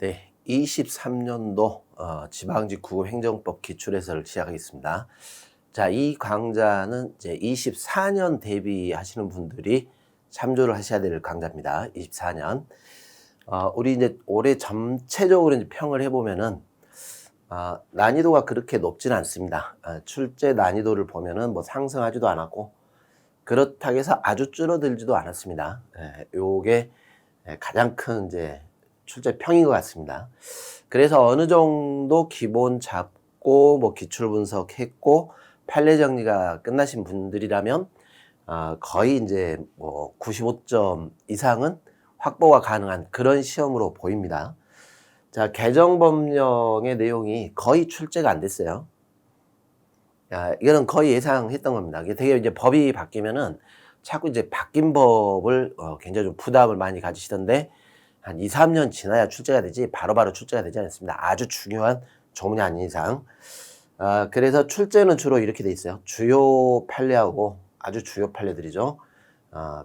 네, 23년도 지방직구 행정법 기출해설을 시작하겠습니다. 자, 이 강좌는 이제 24년 대비하시는 분들이 참조를 하셔야 될 강좌입니다. 24년. 우리 이제 올해 전체적으로 이제 평을 해보면은 난이도가 그렇게 높지는 않습니다. 출제 난이도를 보면은 뭐 상승하지도 않았고 그렇다고 해서 아주 줄어들지도 않았습니다. 요게 가장 큰 이제 출제평인 것 같습니다. 그래서 어느 정도 기본 잡고 뭐 기출 분석했고 판례 정리가 끝나신 분들이라면 거의 이제 뭐 95점 이상은 확보가 가능한 그런 시험으로 보입니다. 자, 개정법령의 내용이 거의 출제가 안 됐어요. 이거는 거의 예상했던 겁니다. 이게 되게 이제 법이 바뀌면은 자꾸 이제 바뀐 법을 굉장히 좀 부담을 많이 가지시던데 한 2, 3년 지나야 출제가 되지 바로바로 출제가 되지 않습니다. 아주 중요한 조문이 아닌 이상. 그래서 출제는 주로 이렇게 돼 있어요. 주요 판례하고 아주 주요 판례들이죠.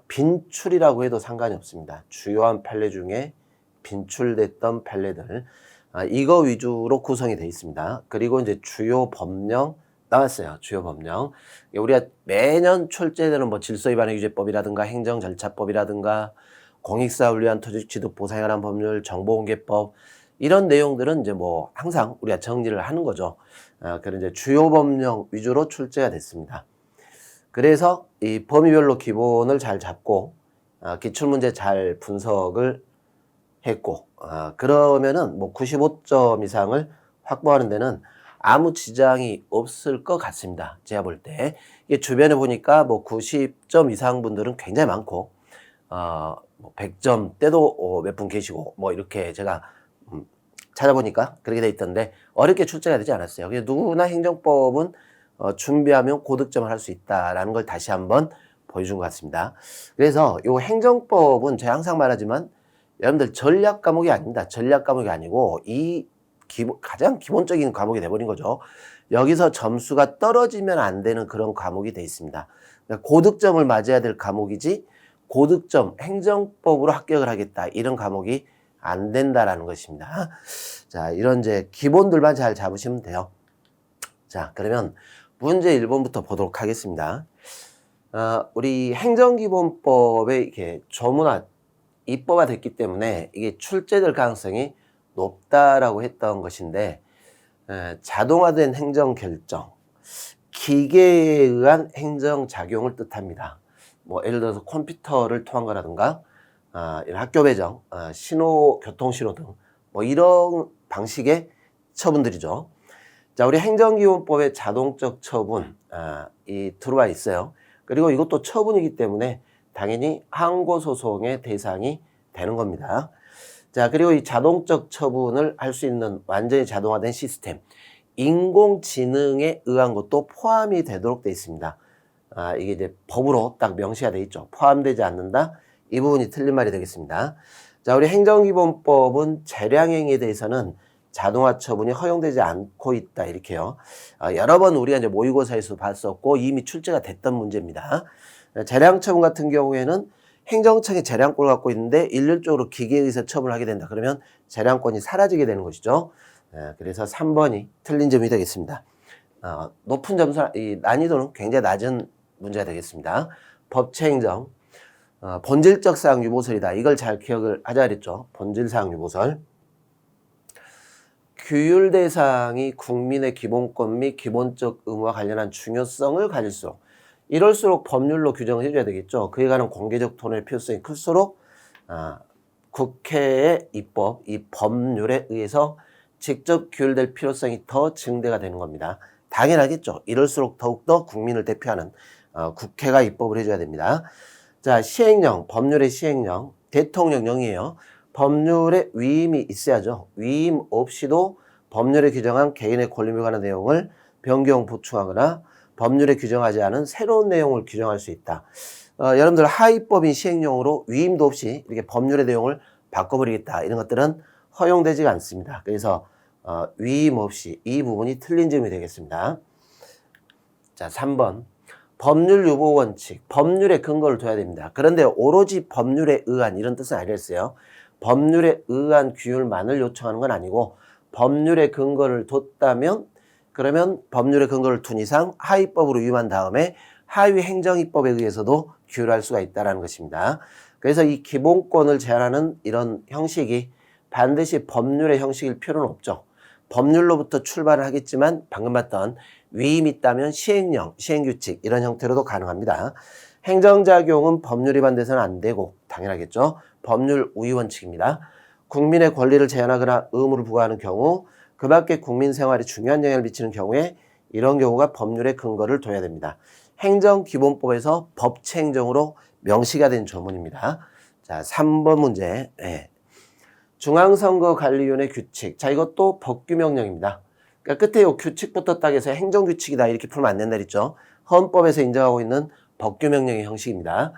빈출이라고 해도 상관이 없습니다. 주요한 판례 중에 빈출됐던 판례들. 이거 위주로 구성이 되어 있습니다. 그리고 이제 주요 법령 나왔어요. 주요 법령. 우리가 매년 출제되는 뭐 질서위반행위죄법이라든가 행정절차법이라든가 공익사업을 위한 토지취득 보상에 관한 법률, 정보공개법 이런 내용들은 이제 뭐 항상 우리가 정리를 하는 거죠. 그런 이제 주요 법령 위주로 출제가 됐습니다. 그래서 이 범위별로 기본을 잘 잡고 기출문제 잘 분석을 했고 그러면은 뭐 95점 이상을 확보하는 데는 아무 지장이 없을 것 같습니다. 제가 볼 때. 이게 주변에 보니까 뭐 90점 이상 분들은 굉장히 많고 뭐 100점 때도 몇 분 계시고 뭐 이렇게 제가 찾아보니까 그렇게 돼 있던데 어렵게 출제가 되지 않았어요. 그래서 누구나 행정법은 준비하면 고득점을 할 수 있다라는 걸 다시 한번 보여준 것 같습니다. 그래서 이 행정법은 제가 항상 말하지만 여러분들 전략 과목이 아닙니다. 전략 과목이 아니고 이 가장 기본적인 과목이 돼버린 거죠. 여기서 점수가 떨어지면 안 되는 그런 과목이 돼 있습니다. 그러니까 고득점을 맞아야 될 과목이지 고득점 행정법으로 합격을 하겠다 이런 과목이 안 된다라는 것입니다. 자, 이런 이제 기본들만 잘 잡으시면 돼요. 자, 그러면 문제 1번부터 보도록 하겠습니다. 우리 행정기본법에 이렇게 조문화 입법화 됐기 때문에 이게 출제될 가능성이 높다라고 했던 것인데 자동화된 행정결정, 기계에 의한 행정작용을 뜻합니다. 뭐 예를 들어서 컴퓨터를 통한 거라든가 이런 학교 배정, 교통신호 등 뭐 이런 방식의 처분들이죠. 자, 우리 행정기본법에 자동적 처분 이 들어와 있어요. 그리고 이것도 처분이기 때문에 당연히 항고소송의 대상이 되는 겁니다. 자, 그리고 이 자동적 처분을 할 수 있는 완전히 자동화된 시스템, 인공지능에 의한 것도 포함이 되도록 되어 있습니다. 이게 이제 법으로 딱 명시가 되어 있죠. 포함되지 않는다. 이 부분이 틀린 말이 되겠습니다. 자, 우리 행정기본법은 재량행위에 대해서는 자동화 처분이 허용되지 않고 있다. 이렇게요. 여러 번 우리가 이제 모의고사에서 봤었고 이미 출제가 됐던 문제입니다. 재량 처분 같은 경우에는 행정청이 재량권을 갖고 있는데 일률적으로 기계에 의해서 처분을 하게 된다. 그러면 재량권이 사라지게 되는 것이죠. 그래서 3번이 틀린 점이 되겠습니다. 높은 점수, 이 난이도는 굉장히 낮은 문제가 되겠습니다. 법체행정, 본질적 사항 유보설이다. 이걸 잘 기억을 하자 그랬죠. 본질사항 유보설. 규율 대상이 국민의 기본권 및 기본적 의무와 관련한 중요성을 가질수록 이럴수록 법률로 규정을 해줘야 되겠죠. 그에 관한 공개적 토론의 필요성이 클수록 국회의 입법, 이 법률에 의해서 직접 규율될 필요성이 더 증대가 되는 겁니다. 당연하겠죠. 이럴수록 더욱더 국민을 대표하는 국회가 입법을 해줘야 됩니다. 자, 시행령, 법률의 시행령, 대통령령이에요. 법률에 위임이 있어야죠. 위임 없이도 법률에 규정한 개인의 권리에 관한 내용을 변경, 보충하거나 법률에 규정하지 않은 새로운 내용을 규정할 수 있다. 여러분들 하위법인 시행령으로 위임도 없이 이렇게 법률의 내용을 바꿔버리겠다. 이런 것들은 허용되지가 않습니다. 그래서 위임 없이 이 부분이 틀린 점이 되겠습니다. 자, 3번. 법률 유보 원칙, 법률의 근거를 둬야 됩니다. 그런데 오로지 법률에 의한 이런 뜻은 아니었어요. 법률에 의한 규율만을 요청하는 건 아니고 법률의 근거를 뒀다면 그러면 법률의 근거를 둔 이상 하위법으로 위임한 다음에 하위 행정입법에 의해서도 규율할 수가 있다는 것입니다. 그래서 이 기본권을 제한하는 이런 형식이 반드시 법률의 형식일 필요는 없죠. 법률로부터 출발을 하겠지만 방금 봤던 위임이 있다면 시행령, 시행규칙 이런 형태로도 가능합니다. 행정작용은 법률 위반돼서는 안 되고 당연하겠죠. 법률 우위 원칙입니다. 국민의 권리를 제한하거나 의무를 부과하는 경우 그 밖에 국민 생활에 중요한 영향을 미치는 경우에 이런 경우가 법률의 근거를 둬야 됩니다. 행정기본법에서 법체행정으로 명시가 된 조문입니다. 자, 3번 문제. 네. 중앙선거관리위원회 규칙. 자, 이것도 법규명령입니다. 그러니까 끝에 이 규칙부터 딱 해서 행정규칙이다 이렇게 풀면 안 된다 그랬죠. 헌법에서 인정하고 있는 법규명령의 형식입니다.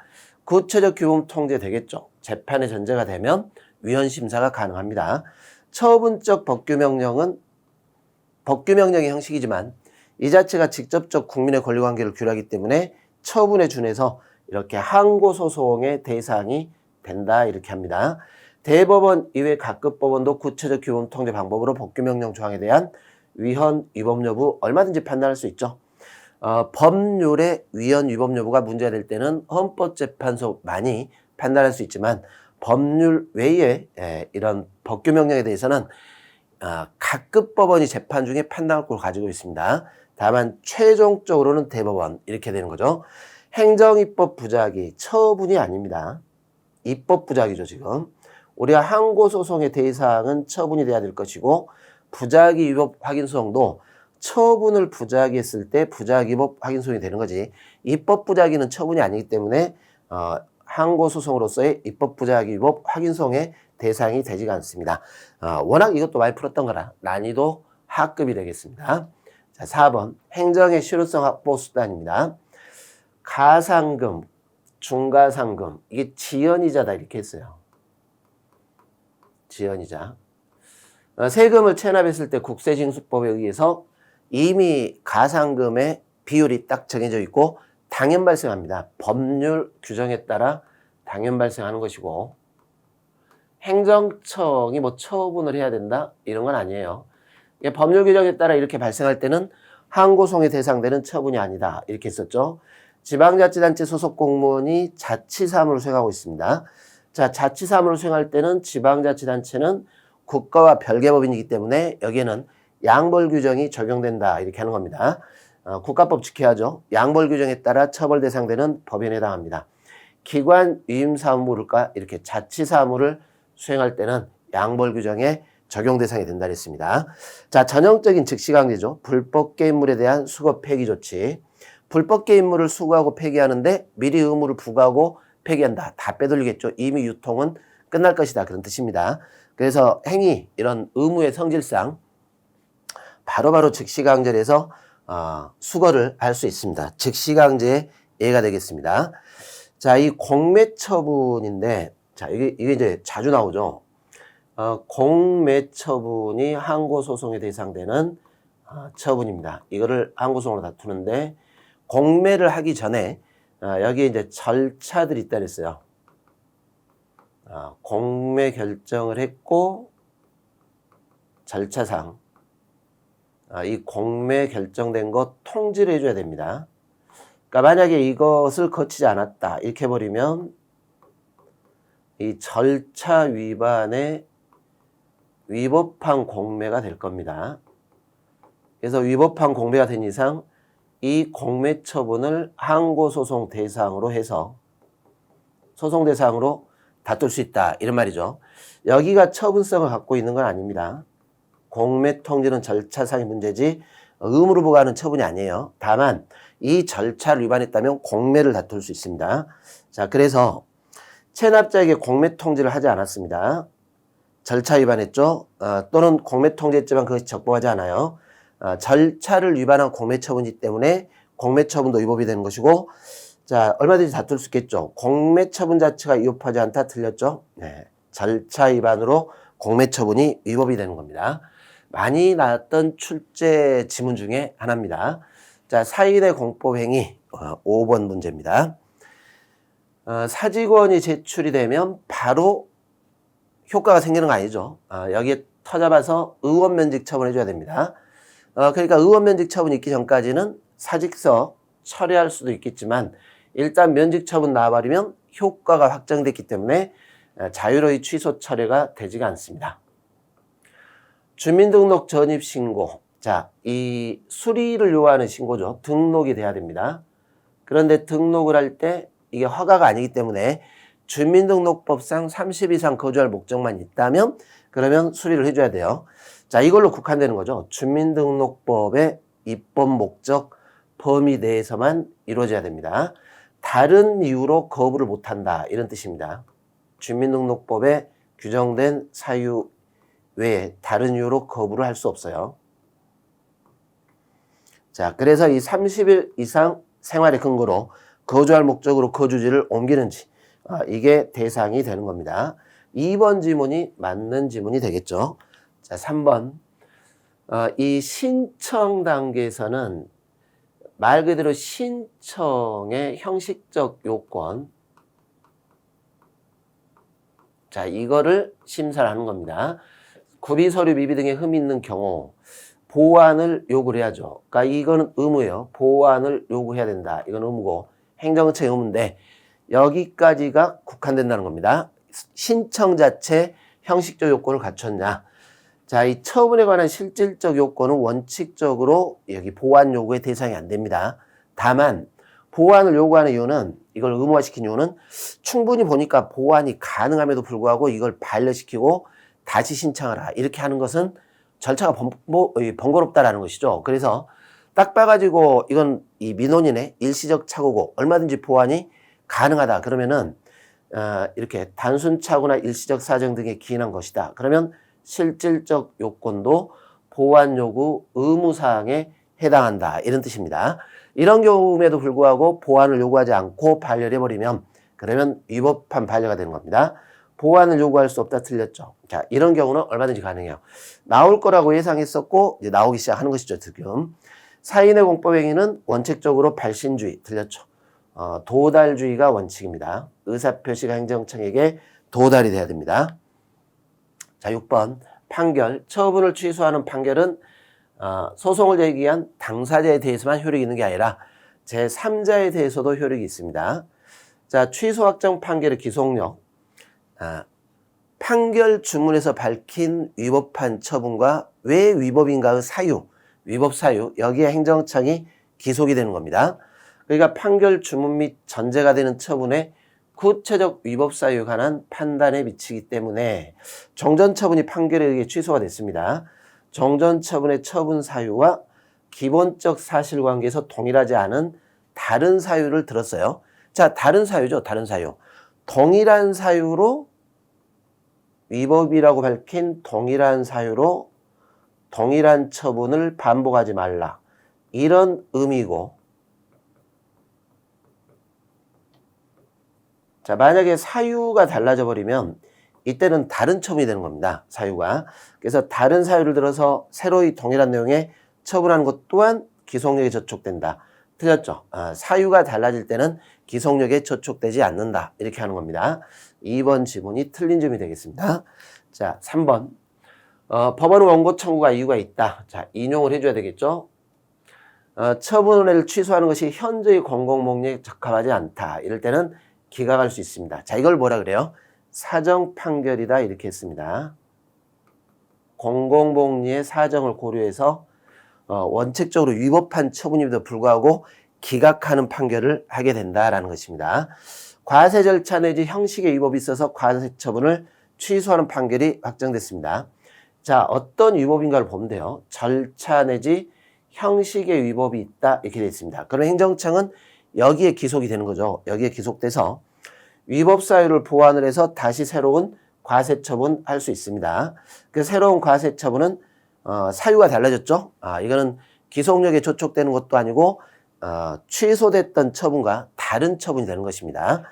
구체적 규범 통제 되겠죠. 재판의 전제가 되면 위헌 심사가 가능합니다. 처분적 법규명령은 법규명령의 형식이지만 이 자체가 직접적 국민의 권리관계를 규율하기 때문에 처분에 준해서 이렇게 항고소송의 대상이 된다 이렇게 합니다. 대법원 이외 각급 법원도 구체적 규범 통제 방법으로 법규명령 조항에 대한 위헌 위법 여부 얼마든지 판단할 수 있죠. 법률의 위헌 위법 여부가 문제가 될 때는 헌법재판소만이 판단할 수 있지만 법률 외에 이런 법규명령에 대해서는 각급 법원이 재판 중에 판단할 걸 가지고 있습니다. 다만 최종적으로는 대법원 이렇게 되는 거죠. 행정입법 부작위 처분이 아닙니다. 입법 부작위죠 지금. 우리가 항고소송의 대상은 처분이 돼야 될 것이고 부작위 위법 확인소송도 처분을 부작위했을 때 부작위법 확인소송이 되는 거지 입법 부작위는 처분이 아니기 때문에 항고소송으로서의 입법 부작위 위법 확인소송의 대상이 되지가 않습니다. 워낙 이것도 많이 풀었던 거라 난이도 하급이 되겠습니다. 자, 4번 행정의 실효성 확보 수단입니다. 가상금, 중가상금 이게 지연이자다 이렇게 했어요. 지연이자. 세금을 체납했을 때 국세징수법에 의해서 이미 가상금의 비율이 딱 정해져 있고 당연 발생합니다. 법률 규정에 따라 당연 발생하는 것이고 행정청이 뭐 처분을 해야 된다 이런 건 아니에요. 법률 규정에 따라 이렇게 발생할 때는 항고송의 대상되는 처분이 아니다 이렇게 했었죠. 지방자치단체 소속 공무원이 자치사무를 수행하고 있습니다. 자, 자치사무를 수행할 때는 지방자치단체는 국가와 별개 법인이기 때문에 여기에는 양벌 규정이 적용된다 이렇게 하는 겁니다. 국가법 지켜야죠. 양벌 규정에 따라 처벌 대상되는 법인에 해당합니다. 기관 위임사무를까 이렇게 자치사무를 수행할 때는 양벌 규정에 적용 대상이 된다 그랬습니다. 자, 전형적인 즉시강제죠. 불법 게임물에 대한 수거 폐기 조치. 불법 게임물을 수거하고 폐기하는데 미리 의무를 부과하고 폐기한다. 다 빼돌리겠죠. 이미 유통은 끝날 것이다. 그런 뜻입니다. 그래서 행위, 이런 의무의 성질상 바로바로 즉시강제를 해서 수거를 할 수 있습니다. 즉시강제의 예가 되겠습니다. 자, 이 공매처분인데, 자, 이게 이제 자주 나오죠. 공매처분이 항고소송의 대상되는 처분입니다. 이거를 항고소송으로 다투는데, 공매를 하기 전에, 여기에 이제 절차들이 있다 그랬어요. 공매 결정을 했고, 절차상, 이 공매 결정된 것 통지를 해줘야 됩니다. 그러니까 만약에 이것을 거치지 않았다 이렇게 해버리면 이 절차 위반에 위법한 공매가 될 겁니다. 그래서 위법한 공매가 된 이상 이 공매 처분을 항고소송 대상으로 해서 소송 대상으로 다툴 수 있다 이런 말이죠. 여기가 처분성을 갖고 있는 건 아닙니다. 공매 통지는 절차상의 문제지 의무로 부과하는 처분이 아니에요. 다만 이 절차를 위반했다면 공매를 다툴 수 있습니다. 자, 그래서 체납자에게 공매 통지를 하지 않았습니다. 절차 위반했죠. 또는 공매 통지했지만 그것이 적법하지 않아요. 절차를 위반한 공매 처분이기 때문에 공매 처분도 위법이 되는 것이고, 자, 얼마든지 다툴 수 있겠죠. 공매 처분 자체가 위법하지 않다 틀렸죠. 네. 절차 위반으로 공매 처분이 위법이 되는 겁니다. 많이 나왔던 출제 지문 중에 하나입니다. 자, 사인의 공법행위 5번 문제입니다. 사직원이 제출이 되면 바로 효과가 생기는 거 아니죠. 여기에 터잡아서 의원 면직 처분해줘야 됩니다. 그러니까 의원 면직 처분이 있기 전까지는 사직서 철회할 수도 있겠지만 일단 면직 처분 나와버리면 효과가 확정됐기 때문에 자유로이 취소 철회가 되지가 않습니다. 주민등록 전입 신고. 자, 이 수리를 요하는 신고죠. 등록이 돼야 됩니다. 그런데 등록을 할 때 이게 허가가 아니기 때문에 주민등록법상 30 이상 거주할 목적만 있다면 그러면 수리를 해줘야 돼요. 자, 이걸로 국한되는 거죠. 주민등록법의 입법 목적 범위 내에서만 이루어져야 됩니다. 다른 이유로 거부를 못한다 이런 뜻입니다. 주민등록법에 규정된 사유 외에 다른 이유로 거부를 할 수 없어요. 자, 그래서 이 30일 이상 생활의 근거로 거주할 목적으로 거주지를 옮기는지 이게 대상이 되는 겁니다. 2번 지문이 맞는 지문이 되겠죠. 자, 3번 이 신청 단계에서는 말 그대로 신청의 형식적 요건, 자, 이거를 심사를 하는 겁니다. 구비서류 미비 등의 흠이 있는 경우 보완을 요구를 해야죠. 그러니까 이거는 의무예요. 보완을 요구해야 된다. 이건 의무고 행정처의 의무인데 여기까지가 국한된다는 겁니다. 신청 자체 형식적 요건을 갖췄냐. 자, 이 처분에 관한 실질적 요건은 원칙적으로 여기 보완 요구의 대상이 안 됩니다. 다만 보완을 요구하는 이유는 이걸 의무화시킨 이유는 충분히 보니까 보완이 가능함에도 불구하고 이걸 반려시키고 다시 신청하라 이렇게 하는 것은 절차가 번거롭다라는 것이죠. 그래서 딱 봐가지고 이건 이 민원인의 일시적 착오고 얼마든지 보완이 가능하다 그러면은 이렇게 단순 착오나 일시적 사정 등에 기인한 것이다. 그러면 실질적 요건도 보완 요구 의무사항에 해당한다 이런 뜻입니다. 이런 경우에도 불구하고 보완을 요구하지 않고 반려를 해버리면 그러면 위법한 반려가 되는 겁니다. 보완을 요구할 수 없다 틀렸죠. 자, 이런 경우는 얼마든지 가능해요. 나올 거라고 예상했었고 이제 나오기 시작하는 것이죠. 지금 사인의 공법행위는 원칙적으로 발신주의 틀렸죠. 도달주의가 원칙입니다. 의사표시가 행정청에게 도달이 돼야 됩니다. 자, 6번 판결. 처분을 취소하는 판결은 소송을 제기한 당사자에 대해서만 효력이 있는 게 아니라 제3자에 대해서도 효력이 있습니다. 자, 취소 확정 판결의 기속력. 판결 주문에서 밝힌 위법한 처분과 왜 위법인가의 사유, 위법 사유, 여기에 행정청이 기속이 되는 겁니다. 그러니까 판결 주문 및 전제가 되는 처분에 구체적 위법 사유에 관한 판단에 미치기 때문에 정전 처분이 판결에 의해 취소가 됐습니다. 정전 처분의 처분 사유와 기본적 사실관계에서 동일하지 않은 다른 사유를 들었어요. 자, 다른 사유죠. 다른 사유. 동일한 사유로 위법이라고 밝힌 동일한 사유로 동일한 처분을 반복하지 말라. 이런 의미고 자, 만약에 사유가 달라져 버리면 이때는 다른 처분이 되는 겁니다. 사유가. 그래서 다른 사유를 들어서 새로이 동일한 내용에 처분하는 것 또한 기속력에 저촉된다. 틀렸죠? 사유가 달라질 때는 기속력에 저촉되지 않는다. 이렇게 하는 겁니다. 2번 지문이 틀린 점이 되겠습니다. 자, 3번. 법원 원고 청구가 이유가 있다. 자, 인용을 해줘야 되겠죠? 처분을 취소하는 것이 현저히 공공복리에 적합하지 않다. 이럴 때는 기각할 수 있습니다. 자, 이걸 뭐라 그래요? 사정 판결이다. 이렇게 했습니다. 공공복리의 사정을 고려해서 원칙적으로 위법한 처분임에도 불구하고 기각하는 판결을 하게 된다라는 것입니다. 과세 절차 내지 형식의 위법이 있어서 과세 처분을 취소하는 판결이 확정됐습니다. 자, 어떤 위법인가를 보면 돼요. 절차 내지 형식의 위법이 있다 이렇게 되어 있습니다. 그럼 행정청은 여기에 기속이 되는 거죠. 여기에 기속돼서 위법 사유를 보완을 해서 다시 새로운 과세 처분할 수 있습니다. 그 새로운 과세 처분은 사유가 달라졌죠. 이거는 기속력에 저촉되는 것도 아니고 취소됐던 처분과 다른 처분이 되는 것입니다.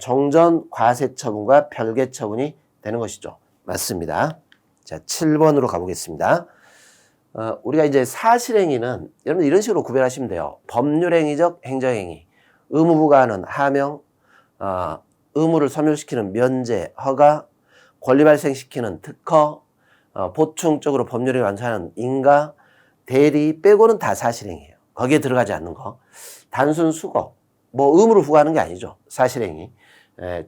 정전 과세 처분과 별개 처분이 되는 것이죠. 맞습니다. 자, 7번으로 가보겠습니다. 우리가 이제 사실행위는 여러분 이런 식으로 구별하시면 돼요. 법률행위적 행정행위, 의무부가 하는 하명, 의무를 소멸시키는 면제, 허가, 권리 발생시키는 특허, 보충적으로 법률을 완수하는 인가, 대리 빼고는 다 사실행위예요. 거기에 들어가지 않는 거. 단순 수거, 뭐 의무를 부과하는 게 아니죠. 사실행위.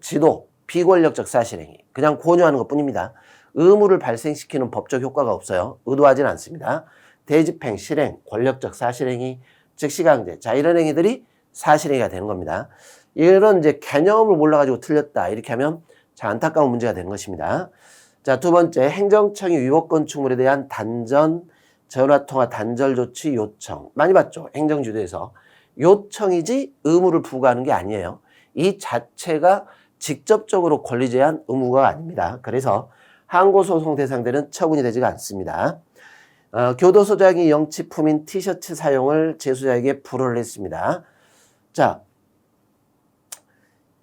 지도, 비권력적 사실행위. 그냥 권유하는 것 뿐입니다. 의무를 발생시키는 법적 효과가 없어요. 의도하지는 않습니다. 대집행, 실행, 권력적 사실행위, 즉시강제. 자, 이런 행위들이 사실행위가 되는 겁니다. 이런 이제 개념을 몰라가지고 틀렸다. 이렇게 하면 자, 안타까운 문제가 되는 것입니다. 자, 두 번째, 행정청이 위법건축물에 대한 단전, 전화통화 단절조치 요청. 많이 봤죠? 행정주도에서. 요청이지 의무를 부과하는 게 아니에요. 이 자체가 직접적으로 권리 제한 의무가 아닙니다. 그래서 항고소송 대상되는 처분이 되지가 않습니다. 교도소장이 영치품인 티셔츠 사용을 제소자에게 불허를 했습니다. 자,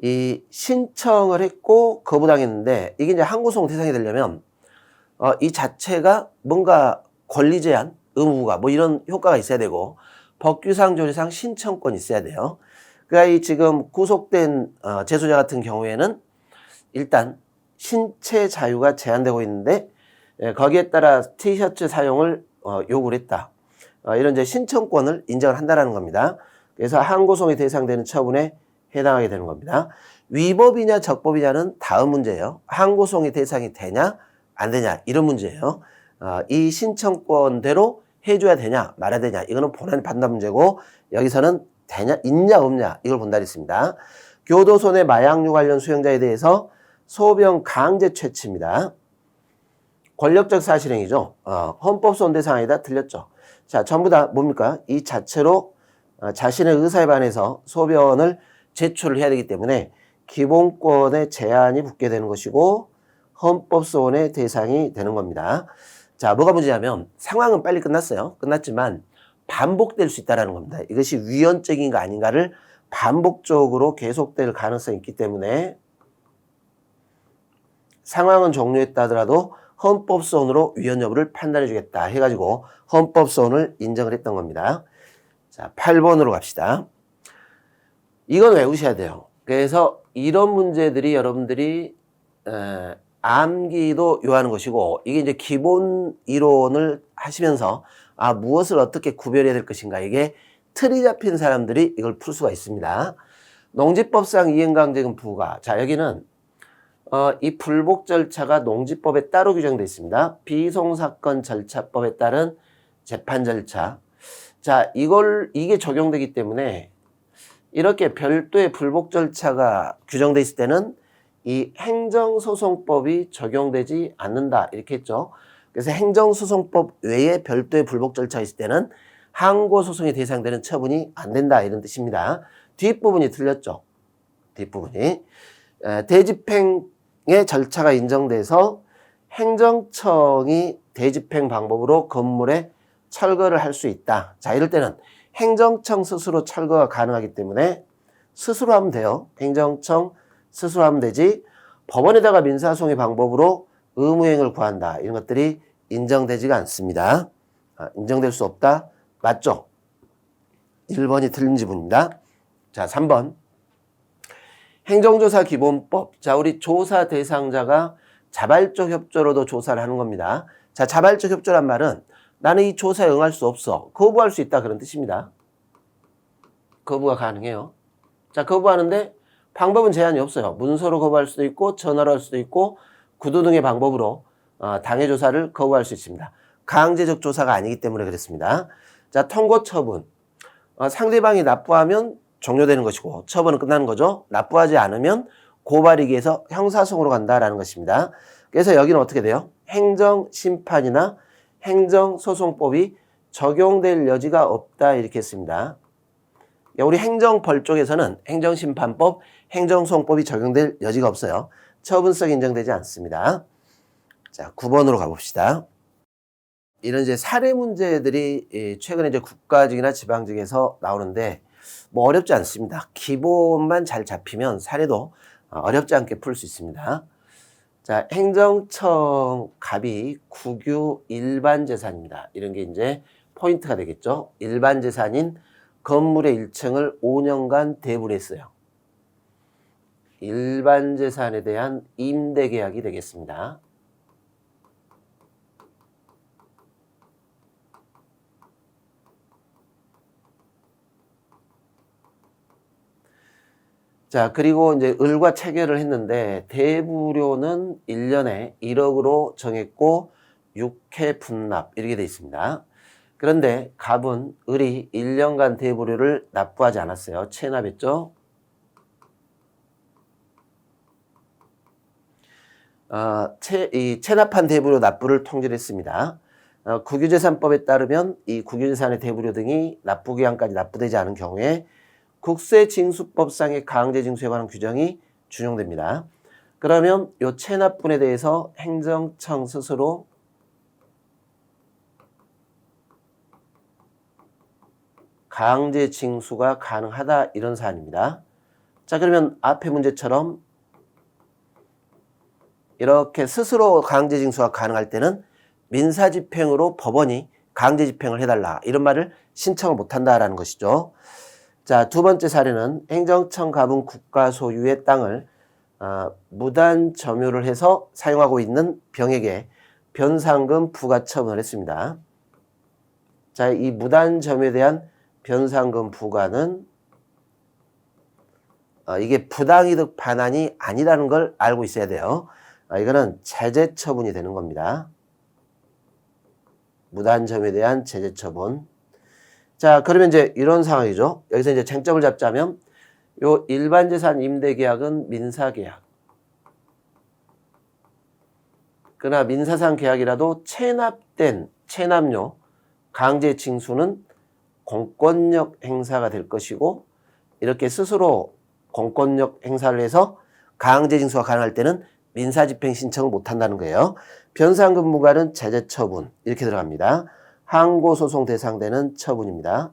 이 신청을 했고 거부당했는데 이게 이제 항고소송 대상이 되려면 이 자체가 뭔가 권리 제한, 의무가 뭐 이런 효과가 있어야 되고 법규상 조례상 신청권이 있어야 돼요. 그러니까 이 지금 구속된 제소자 같은 경우에는 일단 신체 자유가 제한되고 있는데 거기에 따라 티셔츠 사용을 요구를 했다. 이런 이제 신청권을 인정을 한다는 겁니다. 그래서 항고소송이 대상되는 처분에 해당하게 되는 겁니다. 위법이냐 적법이냐는 다음 문제예요. 항고소송이 대상이 되냐 안 되냐 이런 문제예요. 이 신청권대로 해줘야 되냐 말아야 되냐 이거는 본안의 판단 문제고 여기서는 되냐 있냐 없냐 이걸 본다 했습니다. 교도소 내 마약류 관련 수용자에 대해서 소병 강제 채취입니다. 권력적 사실행위죠. 헌법소원 대상 아니다 틀렸죠. 자, 전부 다 뭡니까? 이 자체로 자신의 의사에 반해서 소변을 제출을 해야 되기 때문에 기본권의 제한이 붙게 되는 것이고 헌법소원의 대상이 되는 겁니다. 자, 뭐가 문제냐면 상황은 빨리 끝났어요. 끝났지만 반복될 수 있다는 겁니다. 이것이 위헌적인가 아닌가를 반복적으로 계속될 가능성이 있기 때문에 상황은 종료했다 하더라도 헌법소원으로 위헌 여부를 판단해 주겠다 해가지고 헌법소원을 인정을 했던 겁니다. 자, 8번으로 갑시다. 이건 외우셔야 돼요. 그래서 이런 문제들이 여러분들이 암기도 요하는 것이고 이게 이제 기본 이론을 하시면서 무엇을 어떻게 구별해야 될 것인가 이게 틀이 잡힌 사람들이 이걸 풀 수가 있습니다. 농지법상 이행강제금 부과. 자, 여기는 이 불복 절차가 농지법에 따로 규정되어 있습니다. 비송사건 절차법에 따른 재판 절차. 자, 이게 적용되기 때문에 이렇게 별도의 불복 절차가 규정되어 있을 때는 이 행정소송법이 적용되지 않는다 이렇게 했죠. 그래서 행정소송법 외에 별도의 불복 절차가 있을 때는 항고소송이 대상되는 처분이 안 된다 이런 뜻입니다. 뒷부분이 틀렸죠. 뒷부분이 대집행의 절차가 인정돼서 행정청이 대집행 방법으로 건물에 철거를 할 수 있다. 자, 이럴 때는 행정청 스스로 철거가 가능하기 때문에 스스로 하면 돼요. 행정청 스스로 하면 되지 법원에다가 민사소송의 방법으로 의무행을 구한다. 이런 것들이 인정되지가 않습니다. 인정될 수 없다. 맞죠? 1번이 틀린 지문입니다. 자, 3번. 행정조사 기본법. 자, 우리 조사 대상자가 자발적 협조로도 조사를 하는 겁니다. 자, 자발적 협조란 말은 나는 이 조사에 응할 수 없어. 거부할 수 있다 그런 뜻입니다. 거부가 가능해요. 자, 거부하는데 방법은 제한이 없어요. 문서로 거부할 수도 있고 전화로 할 수도 있고 구두 등의 방법으로 당해 조사를 거부할 수 있습니다. 강제적 조사가 아니기 때문에 그렇습니다. 자, 통고 처분. 상대방이 납부하면 종료되는 것이고 처분은 끝나는 거죠. 납부하지 않으면 고발이기에서 형사소송으로 간다라는 것입니다. 그래서 여기는 어떻게 돼요? 행정심판이나 행정소송법이 적용될 여지가 없다 이렇게 했습니다. 우리 행정벌 쪽에서는 행정심판법, 행정소송법이 적용될 여지가 없어요. 처분성이 인정되지 않습니다. 자, 9번으로 가봅시다. 이런 이제 사례 문제들이 최근에 이제 국가직이나 지방직에서 나오는데 뭐 어렵지 않습니다. 기본만 잘 잡히면 사례도 어렵지 않게 풀 수 있습니다. 자, 행정청 갑이 국유 일반 재산입니다. 이런 게 이제 포인트가 되겠죠. 일반 재산인 건물의 1층을 5년간 대부했어요. 일반 재산에 대한 임대 계약이 되겠습니다. 자, 그리고 이제 을과 체결을 했는데 대부료는 1년에 1억으로 정했고 6회 분납 이렇게 돼 있습니다. 그런데 갑은 을이 1년간 대부료를 납부하지 않았어요. 체납했죠. 이 체납한 대부료 납부를 통지를 했습니다. 국유재산법에 따르면 이 국유재산의 대부료 등이 납부기한까지 납부되지 않은 경우에 국세징수법상의 강제징수에 관한 규정이 준용됩니다. 그러면 이 체납분에 대해서 행정청 스스로 강제징수가 가능하다 이런 사안입니다. 자, 그러면 앞의 문제처럼 이렇게 스스로 강제징수가 가능할 때는 민사집행으로 법원이 강제집행을 해달라 이런 말을 신청을 못한다라는 것이죠. 자, 두 번째 사례는 행정청 갑은 국가 소유의 땅을 무단 점유를 해서 사용하고 있는 병에게 변상금 부과 처분을 했습니다. 자, 이 무단 점유에 대한 변상금 부과는 이게 부당이득 반환이 아니라는 걸 알고 있어야 돼요. 이거는 제재 처분이 되는 겁니다. 무단 점유에 대한 제재 처분. 자, 그러면 이제 이런 상황이죠. 여기서 이제 쟁점을 잡자면 요 일반 재산 임대 계약은 민사 계약. 그러나 민사상 계약이라도 체납된 체납료 강제 징수는 공권력 행사가 될 것이고 이렇게 스스로 공권력 행사를 해서 강제 징수가 가능할 때는 민사집행 신청을 못 한다는 거예요. 변상금 무과는 제재 처분 이렇게 들어갑니다. 항고소송 대상되는 처분입니다.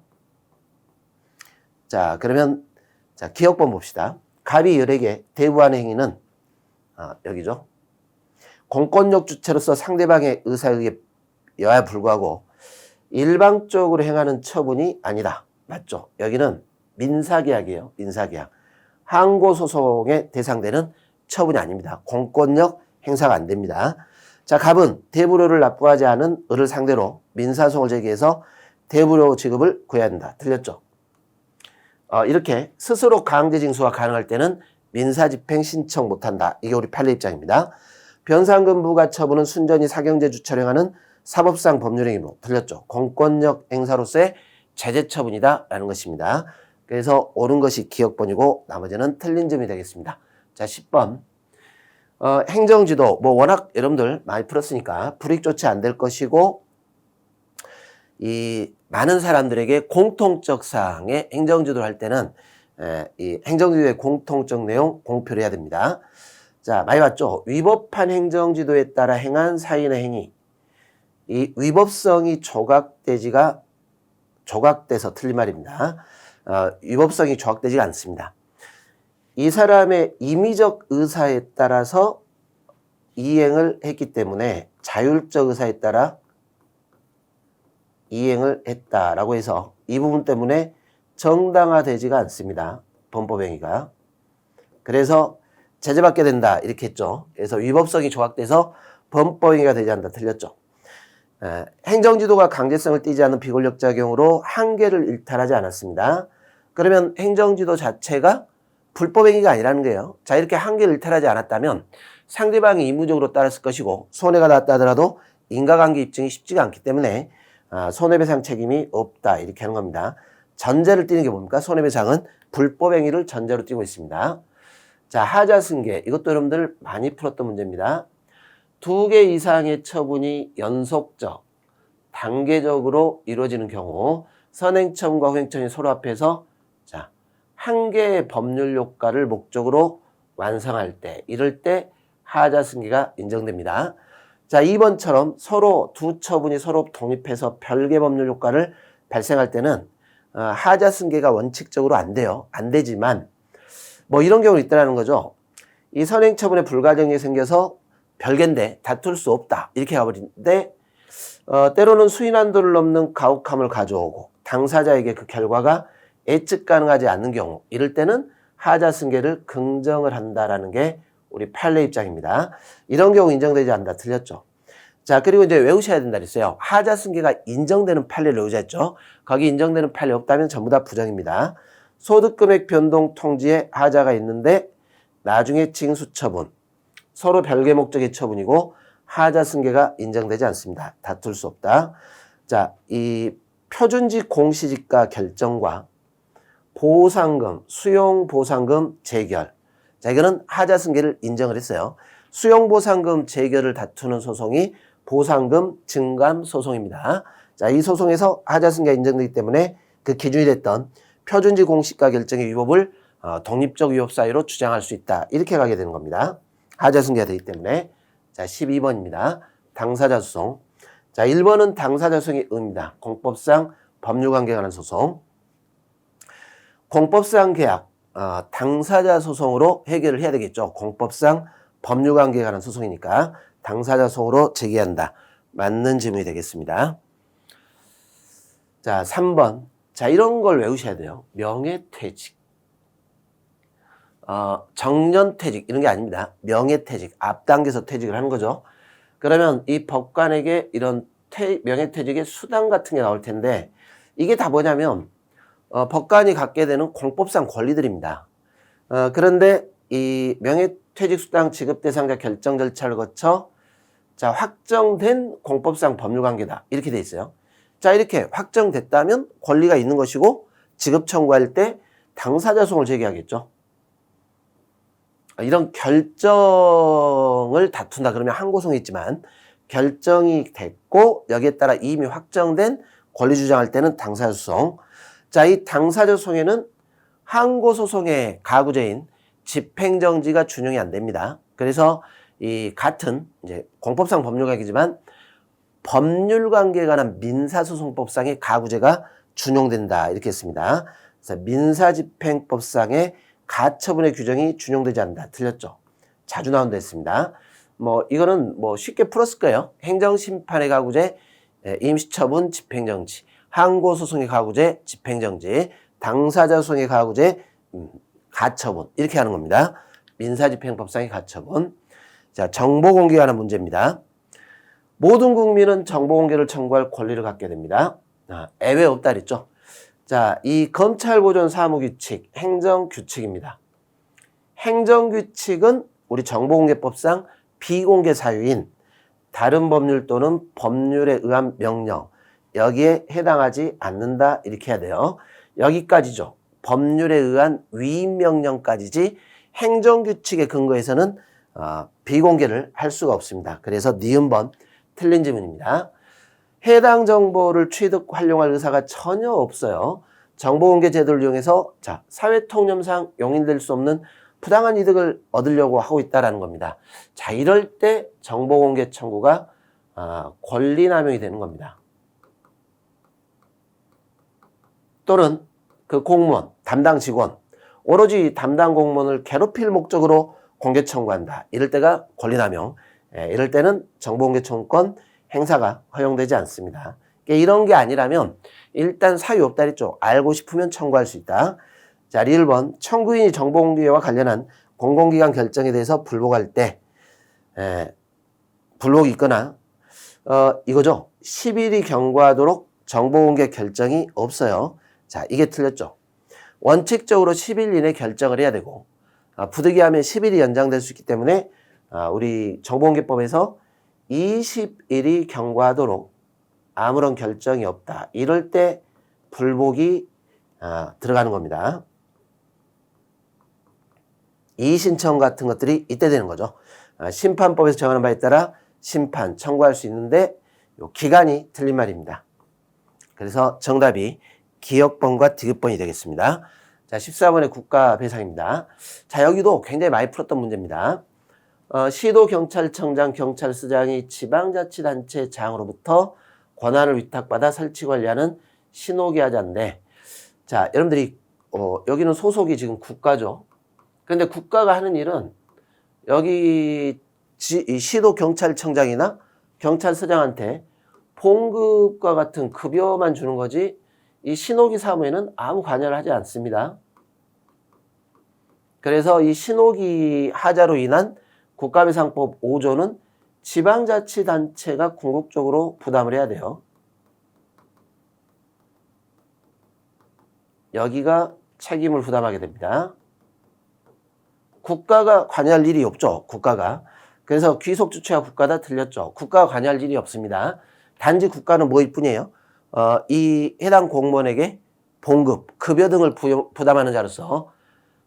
자, 그러면 자 기억번 봅시다. 갑이 을에게 대부하는 행위는 여기죠. 공권력 주체로서 상대방의 의사에 의해 불구하고 일방적으로 행하는 처분이 아니다. 맞죠? 여기는 민사계약이에요. 민사계약. 항고소송에 대상되는 처분이 아닙니다. 공권력 행사가 안 됩니다. 자, 갑은 대부료를 납부하지 않은 을을 상대로 민사소송을 제기해서 대부료 지급을 구해야 한다. 틀렸죠? 이렇게 스스로 강제징수가 가능할 때는 민사집행 신청 못한다. 이게 우리 판례 입장입니다. 변상금 부과 처분은 순전히 사경제 주체를 행하는 사법상 법률행위로 틀렸죠. 공권력 행사로서의 제재 처분이다 라는 것입니다. 그래서 옳은 것이 기억번이고 나머지는 틀린 점이 되겠습니다. 자, 10번 행정지도 뭐 워낙 여러분들 많이 풀었으니까 불이익 조치 안 될 것이고 이 많은 사람들에게 공통적 사항의 행정지도를 할 때는 이 행정지도의 공통적 내용 공표를 해야 됩니다. 자, 많이 봤죠? 위법한 행정지도에 따라 행한 사인의 행위. 이 위법성이 조각돼서 틀린 말입니다. 위법성이 조각되지가 않습니다. 이 사람의 임의적 의사에 따라서 이행을 했기 때문에 자율적 의사에 따라 이행을 했다라고 해서 이 부분 때문에 정당화되지가 않습니다. 범법행위가. 그래서 제재받게 된다 이렇게 했죠. 그래서 위법성이 조각돼서 범법행위가 되지 않는다. 틀렸죠. 행정지도가 강제성을 띠지 않는 비권력자 경우로 한계를 일탈하지 않았습니다. 그러면 행정지도 자체가 불법행위가 아니라는 거예요. 자, 이렇게 한계를 일탈하지 않았다면 상대방이 의무적으로 따랐을 것이고 손해가 났다 하더라도 인과관계 입증이 쉽지가 않기 때문에 손해배상 책임이 없다 이렇게 하는 겁니다. 전제를 띄는 게 뭡니까? 손해배상은 불법행위를 전제로 띄고 있습니다. 자, 하자승계 이것도 여러분들 많이 풀었던 문제입니다. 2개 이상의 처분이 연속적, 단계적으로 이루어지는 경우 선행처분과 후행처분이 서로 합해서 자, 한 개의 법률 효과를 목적으로 완성할 때 이럴 때 하자승계가 인정됩니다. 자, 2번처럼 서로 두 처분이 서로 독립해서 별개 법률 효과를 발생할 때는 하자승계가 원칙적으로 안 돼요. 안 되지만 뭐 이런 경우는 있다는 거죠. 이 선행처분에 불가정이 생겨서 별개인데 다툴 수 없다 이렇게 가버리는데 때로는 수인한도를 넘는 가혹함을 가져오고 당사자에게 그 결과가 예측 가능하지 않는 경우 이럴 때는 하자 승계를 긍정을 한다라는 게 우리 판례 입장입니다. 이런 경우 인정되지 않는다. 틀렸죠. 자, 그리고 이제 외우셔야 된다 그랬어요. 하자 승계가 인정되는 판례를 외우자 했죠. 거기 인정되는 판례 없다면 전부 다 부정입니다. 소득금액 변동 통지에 하자가 있는데 나중에 징수 처분, 서로 별개 목적의 처분이고 하자 승계가 인정되지 않습니다. 다툴 수 없다. 자, 이 표준직 공시지가 결정과 보상금, 수용보상금 재결. 자, 이거는 하자 승계를 인정을 했어요. 수용보상금 재결을 다투는 소송이 보상금 증감 소송입니다. 자, 이 소송에서 하자 승계가 인정되기 때문에 그 기준이 됐던 표준직 공시가 결정의 위법을 독립적 위법 사유로 주장할 수 있다. 이렇게 가게 되는 겁니다. 하자 승계가 되기 때문에. 자, 12번입니다. 당사자 소송. 자, 1번은 당사자 소송의 의미입니다. 공법상 법률관계에 관한 소송. 공법상 계약, 당사자 소송으로 해결을 해야 되겠죠. 공법상 법률관계에 관한 소송이니까 당사자 소송으로 제기한다. 맞는 질문이 되겠습니다. 자, 3번. 자, 이런 걸 외우셔야 돼요. 명예퇴직. 정년퇴직 이런 게 아닙니다. 명예퇴직, 앞당겨서 퇴직을 하는 거죠. 그러면 이 법관에게 이런 명예퇴직의 수당 같은 게 나올 텐데 이게 다 뭐냐면 법관이 갖게 되는 공법상 권리들입니다. 그런데 이 명예퇴직 수당 지급 대상자 결정 절차를 거쳐 자, 확정된 공법상 법률관계다. 이렇게 돼 있어요. 자, 이렇게 확정됐다면 권리가 있는 것이고 지급 청구할 때 당사자 소송을 제기하겠죠. 이런 결정을 다툰다 그러면 항고송이 있지만 결정이 됐고 여기에 따라 이미 확정된 권리 주장할 때는 당사자 소송. 자, 이 당사자 소송에는 항고소송의 가구제인 집행정지가 준용이 안 됩니다. 그래서 이 같은 이제 공법상 법률관계지만 법률관계에 관한 민사소송법상의 가구제가 준용된다 이렇게 했습니다. 그래서 민사집행법상의 가처분의 규정이 준용되지 않는다. 틀렸죠. 자주 나온다 했습니다. 이거는 쉽게 풀었을 거예요. 행정심판의 가구제, 임시처분, 집행정지, 항고소송의 가구제, 집행정지, 당사자소송의 가구제, 가처분 이렇게 하는 겁니다. 민사집행법상의 가처분. 자, 정보공개에 관한 문제입니다. 모든 국민은 정보공개를 청구할 권리를 갖게 됩니다. 예외 없다 그랬죠. 자, 이 검찰보존 사무규칙, 행정규칙입니다. 행정규칙은 우리 정보공개법상 비공개 사유인 다른 법률 또는 법률에 의한 명령, 여기에 해당하지 않는다 이렇게 해야 돼요. 여기까지죠. 법률에 의한 위임명령까지지 행정규칙에 근거해서는 비공개를 할 수가 없습니다. 그래서 니은번 틀린 지문입니다. 해당 정보를 취득, 활용할 의사가 전혀 없어요. 정보공개 제도를 이용해서 자, 사회통념상 용인될 수 없는 부당한 이득을 얻으려고 하고 있다는 겁니다. 자, 이럴 때 정보공개 청구가 권리남용이 되는 겁니다. 또는 그 공무원, 담당 직원, 오로지 담당 공무원을 괴롭힐 목적으로 공개 청구한다. 이럴 때가 권리남용. 이럴 때는 정보공개 청구권 행사가 허용되지 않습니다. 이런 게 아니라면 일단 사유 없다 했죠. 알고 싶으면 청구할 수 있다. 자, 1번 청구인이 정보공개와 관련한 공공기관 결정에 대해서 불복할 때 불복이 있거나 이거죠. 10일이 경과하도록 정보공개 결정이 없어요. 자, 이게 틀렸죠. 원칙적으로 10일 이내 결정을 해야 되고 부득이하면 10일이 연장될 수 있기 때문에 우리 정보공개법에서 20일이 경과하도록 아무런 결정이 없다. 이럴 때 불복이 들어가는 겁니다. 이의신청 같은 것들이 이때 되는 거죠. 심판법에서 정하는 바에 따라 심판, 청구할 수 있는데 요 기간이 틀린 말입니다. 그래서 정답이 기역번과 디귿번이 되겠습니다. 자, 14번의 국가배상입니다. 자, 여기도 굉장히 많이 풀었던 문제입니다. 시도경찰청장, 경찰서장이 지방자치단체장으로부터 권한을 위탁받아 설치 관리하는 신호기하자인데, 자, 여러분들이 여기는 소속이 지금 국가죠. 그런데 국가가 하는 일은 여기 시도경찰청장이나 경찰서장한테 봉급과 같은 급여만 주는 거지 이 신호기 사무에는 아무 관여를 하지 않습니다. 그래서 이 신호기 하자로 인한 국가배상법 5조는 지방자치단체가 궁극적으로 부담을 해야 돼요. 여기가 책임을 부담하게 됩니다. 국가가 관여할 일이 없죠. 국가가. 그래서 귀속 주체와 국가다 틀렸죠. 국가가 관여할 일이 없습니다. 단지 국가는 뭐일 뿐이에요. 이 해당 공무원에게 봉급, 급여 등을 부담하는 자로서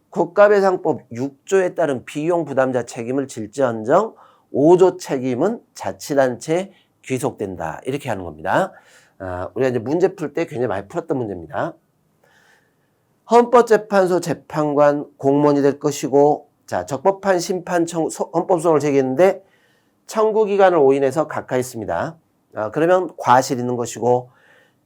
국가배상법 6조에 따른 비용 부담자 책임을 질지언정 5조 책임은 자치단체에 귀속된다. 이렇게 하는 겁니다. 우리가 이제 문제 풀 때 굉장히 많이 풀었던 문제입니다. 헌법재판소 재판관 공무원이 될 것이고, 자, 적법한 심판 헌법소송을 제기했는데 청구기간을 오인해서 각하했습니다. 그러면 과실이 있는 것이고,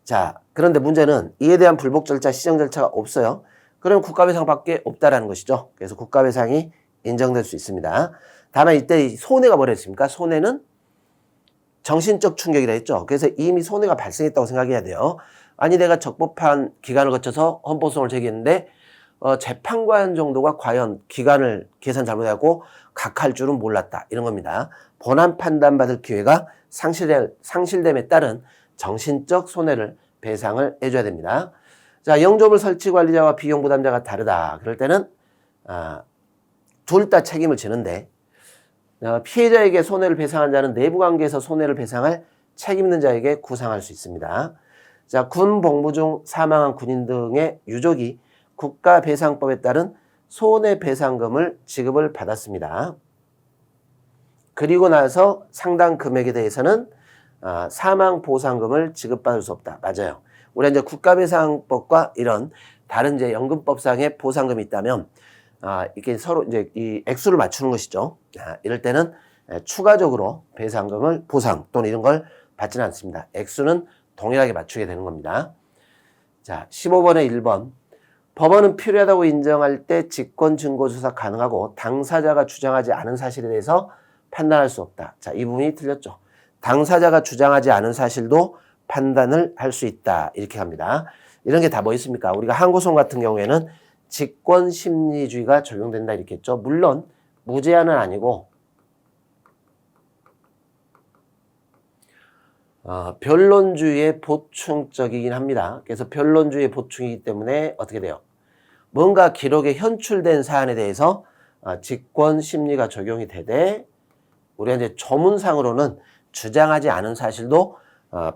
자, 그런데 문제는 이에 대한 불복 절차, 시정 절차가 없어요. 그럼 국가배상밖에 없다라는 것이죠. 그래서 국가배상이 인정될 수 있습니다. 다만 이때 손해가 뭐라 했습니까? 손해는 정신적 충격이라 했죠. 그래서 이미 손해가 발생했다고 생각해야 돼요. 아니 내가 적법한 기간을 거쳐서 헌법소송을 제기했는데 재판관 정도가 과연 기간을 계산 잘못하고 각할 줄은 몰랐다. 이런 겁니다. 본안 판단받을 기회가 상실됨에 따른 정신적 손해를 배상을 해줘야 됩니다. 자, 영조물 설치 관리자와 비용 부담자가 다르다. 그럴 때는 둘 다 책임을 지는데 피해자에게 손해를 배상한 자는 내부관계에서 손해를 배상할 책임 있는 자에게 구상할 수 있습니다. 자, 군 복무 중 사망한 군인 등의 유족이 국가배상법에 따른 손해배상금을 지급을 받았습니다. 그리고 나서 상당 금액에 대해서는 사망보상금을 지급받을 수 없다. 맞아요. 우리가 이제 국가배상법과 이런 다른 이제 연금법상의 보상금이 있다면 이렇게 서로 이제 이 액수를 맞추는 것이죠. 이럴 때는 추가적으로 배상금을 보상 또는 이런 걸 받지는 않습니다. 액수는 동일하게 맞추게 되는 겁니다. 자, 15번에 1번. 법원은 필요하다고 인정할 때 직권 증거 조사 가능하고 당사자가 주장하지 않은 사실에 대해서 판단할 수 없다. 자, 이 부분이 틀렸죠. 당사자가 주장하지 않은 사실도 판단을 할 수 있다. 이렇게 합니다. 이런 게 다 뭐 있습니까? 우리가 항고소송 같은 경우에는 직권심리주의가 적용된다 이렇게 했죠. 물론 무제한은 아니고 변론주의의 보충적이긴 합니다. 그래서 변론주의의 보충이기 때문에 어떻게 돼요? 뭔가 기록에 현출된 사안에 대해서 직권심리가 적용이 되되 우리가 이제 조문상으로는 주장하지 않은 사실도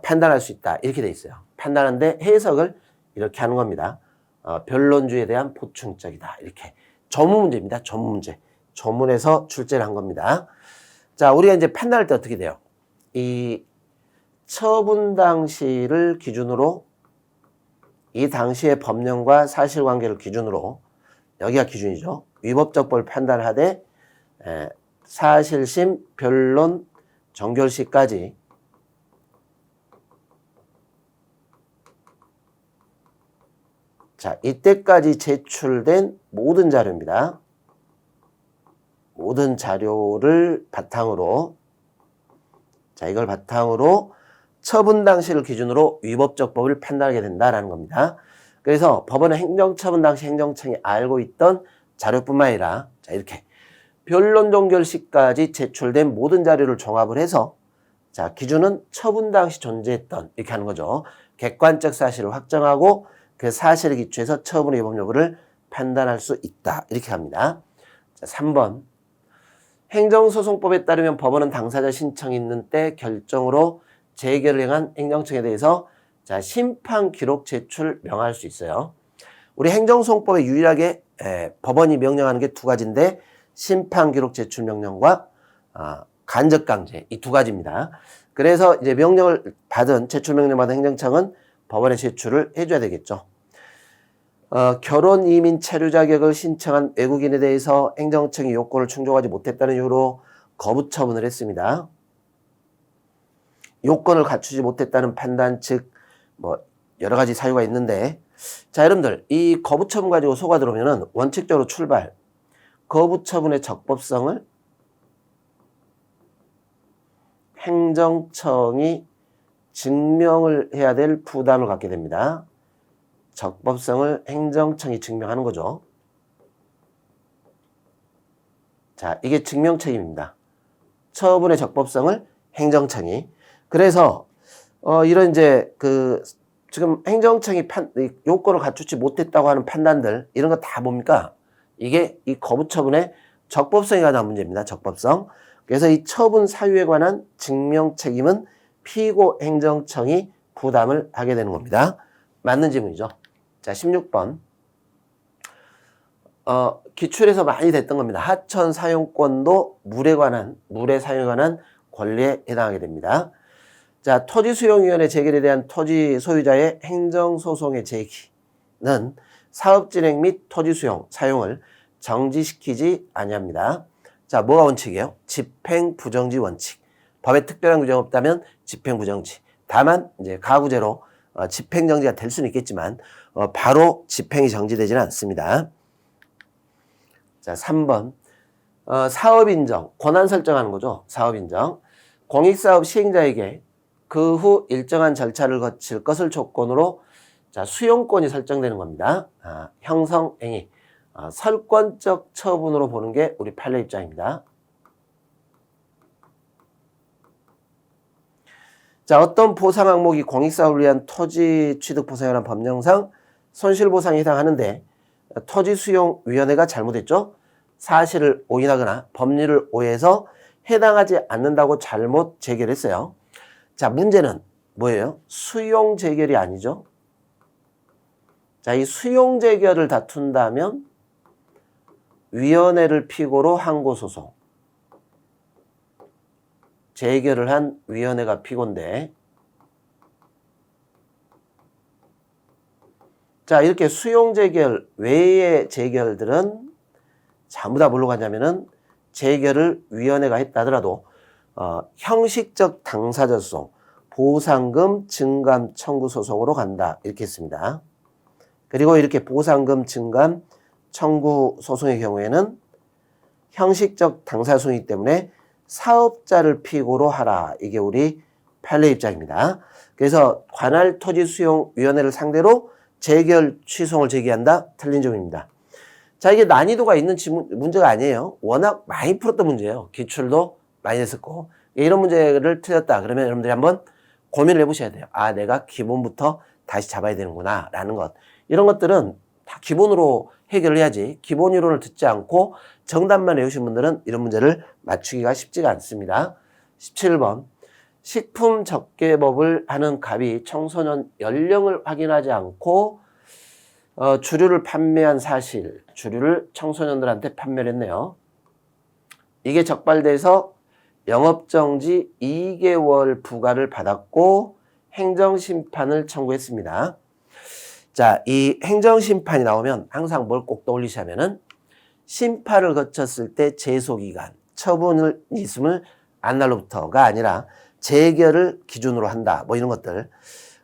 판단할 수 있다 이렇게 돼 있어요. 판단하는데 해석을 이렇게 하는 겁니다. 변론주의에 대한 보충적이다 이렇게 조문 문제입니다. 조문 문제. 조문에서 출제를 한 겁니다. 자, 우리가 이제 판단할 때 어떻게 돼요? 이 처분 당시를 기준으로 이 당시의 법령과 사실관계를 기준으로 여기가 기준이죠. 위법적법을 판단하되 사실심, 변론, 정결시까지 자, 이때까지 제출된 모든 자료입니다. 모든 자료를 바탕으로 자, 이걸 바탕으로 처분 당시를 기준으로 위법적법을 판단하게 된다라는 겁니다. 그래서 법원은 행정처분 당시 행정청이 알고 있던 자료뿐만 아니라 자, 이렇게 변론 종결시까지 제출된 모든 자료를 종합을 해서 자, 기준은 처분 당시 존재했던 이렇게 하는 거죠. 객관적 사실을 확정하고 그 사실에 기초해서 처분 위법 여부를 판단할 수 있다. 이렇게 합니다. 자, 3번. 행정소송법에 따르면 법원은 당사자 신청이 있는 때 결정으로 재결을 행한 행정청에 대해서 자, 심판 기록 제출 명할 수 있어요. 우리 행정소송법에 유일하게 법원이 명령하는 게 두 가지인데 심판 기록 제출 명령과 간접 강제 이 두 가지입니다. 그래서 이제 명령을 받은 제출 명령 받은 행정청은 법원에 제출을 해줘야 되겠죠. 결혼 이민 체류 자격을 신청한 외국인에 대해서 행정청이 요건을 충족하지 못했다는 이유로 거부 처분을 했습니다. 요건을 갖추지 못했다는 판단 즉 뭐 여러 가지 사유가 있는데 자, 여러분들 이 거부 처분 가지고 소가 들어오면은 원칙적으로 출발 거부 처분의 적법성을 행정청이 증명을 해야 될 부담을 갖게 됩니다. 적법성을 행정청이 증명하는 거죠. 자, 이게 증명책임입니다. 처분의 적법성을 행정청이. 그래서 이런 이제 지금 행정청이 요건을 갖추지 못했다고 하는 판단들 이런 거 다 뭡니까? 이게 이 거부 처분의 적법성에 관한 문제입니다. 적법성. 그래서 이 처분 사유에 관한 증명 책임은 피고 행정청이 부담을 하게 되는 겁니다. 맞는 지문이죠. 자, 16번. 기출에서 많이 됐던 겁니다. 하천 사용권도 물에 사용에 관한 권리에 해당하게 됩니다. 자, 토지수용위원회 재결에 대한 토지 소유자의 행정소송의 제기는 사업진행 및 토지수용, 사용을 정지시키지 아니합니다. 자, 뭐가 원칙이에요? 집행부정지 원칙. 법에 특별한 규정 없다면 집행부정지. 다만 이제 가구제로 집행정지가 될 수는 있겠지만 바로 집행이 정지되지는 않습니다. 자, 3번. 사업인정, 권한 설정하는 거죠. 사업인정. 공익사업 시행자에게 그 후 일정한 절차를 거칠 것을 조건으로 자, 수용권이 설정되는 겁니다. 형성행위. 설권적 처분으로 보는 게 우리 판례 입장입니다. 자, 어떤 보상 항목이 공익사업을 위한 토지 취득 보상에 관한 법령상 손실보상에 해당하는데 토지수용위원회가 잘못했죠. 사실을 오인하거나 법률을 오해해서 해당하지 않는다고 잘못 재결했어요. 자, 문제는 뭐예요? 수용 재결이 아니죠. 자, 이 수용 재결을 다툰다면 위원회를 피고로 항고소송. 재결을 한 위원회가 피고인데, 자, 이렇게 수용 재결 외의 재결들은 전부 다 뭘로 가냐면은 재결을 위원회가 했다 하더라도 형식적 당사자 소송, 보상금 증감 청구 소송으로 간다. 이렇게 했습니다. 그리고 이렇게 보상금 증감 청구 소송의 경우에는 형식적 당사자 소송이기 때문에 사업자를 피고로 하라. 이게 우리 판례 입장입니다. 그래서 관할 토지 수용 위원회를 상대로 재결 취소를 제기한다. 틀린 점입니다. 자, 이게 난이도가 있는 문제가 아니에요. 워낙 많이 풀었던 문제예요. 기출도 많이 냈었고. 이런 문제를 틀렸다. 그러면 여러분들이 한번 고민을 해보셔야 돼요. 아, 내가 기본부터 다시 잡아야 되는구나 라는 것. 이런 것들은 다 기본으로 해결을 해야지. 기본 이론을 듣지 않고 정답만 외우신 분들은 이런 문제를 맞추기가 쉽지가 않습니다. 17번. 식품 적개법을 하는 갑이 청소년 연령을 확인하지 않고 주류를 판매한 사실, 주류를 청소년들한테 판매를 했네요. 이게 적발돼서 영업정지 2개월 부과를 받았고 행정심판을 청구했습니다. 자, 이 행정심판이 나오면 항상 뭘 꼭 떠올리시면은 심판을 거쳤을 때 제소기간, 처분을 있음을 안 날로부터가 아니라 재결을 기준으로 한다. 뭐 이런 것들.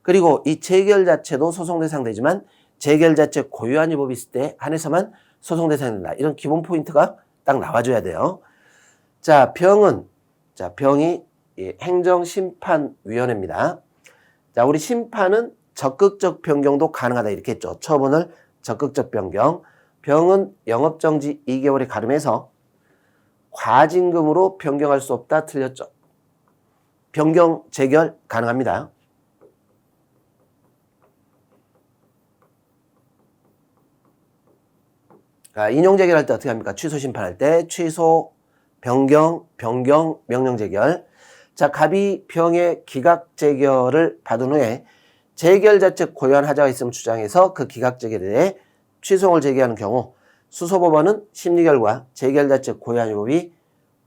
그리고 이 재결 자체도 소송 대상 되지만 재결 자체 고유한 위법이 있을 때 한해서만 소송 대상이 된다. 이런 기본 포인트가 딱 나와줘야 돼요. 자, 병이 행정심판위원회입니다. 자, 우리 심판은 적극적 변경도 가능하다. 이렇게 했죠. 처분을 적극적 변경. 병은 영업정지 2개월에 가름해서 과징금으로 변경할 수 없다. 틀렸죠. 변경, 재결 가능합니다. 인용 재결할 때 어떻게 합니까? 취소 심판할 때 취소, 변경, 명령 재결. 자, 갑이 병의 기각 재결을 받은 후에 재결 자체 고유한 하자가 있음을 주장해서 그 기각 재결에 대해 취소를 제기하는 경우 수소법원은 심리 결과 재결 자체 고유한 위법이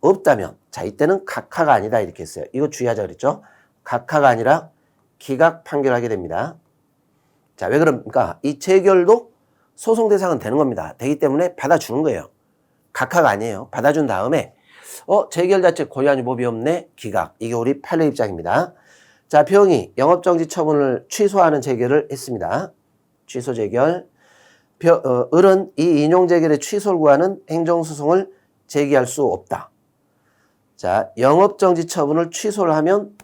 없다면 자, 이때는 각하가 아니다 이렇게 했어요. 이거 주의하자 그랬죠. 각하가 아니라 기각 판결하게 됩니다. 자, 왜 그럽니까? 이 재결도 소송 대상은 되는 겁니다. 되기 때문에 받아주는 거예요. 각하가 아니에요. 받아준 다음에 재결 자체 고유한 위법이 없네. 기각. 이게 우리 판례 입장입니다. 자, 병이 영업정지 처분을 취소하는 재결을 했습니다. 취소 재결. 을은 이 인용 재결의 취소를 구하는 행정소송을 제기할 수 없다. 자, 영업정지 처분을 취소를 하면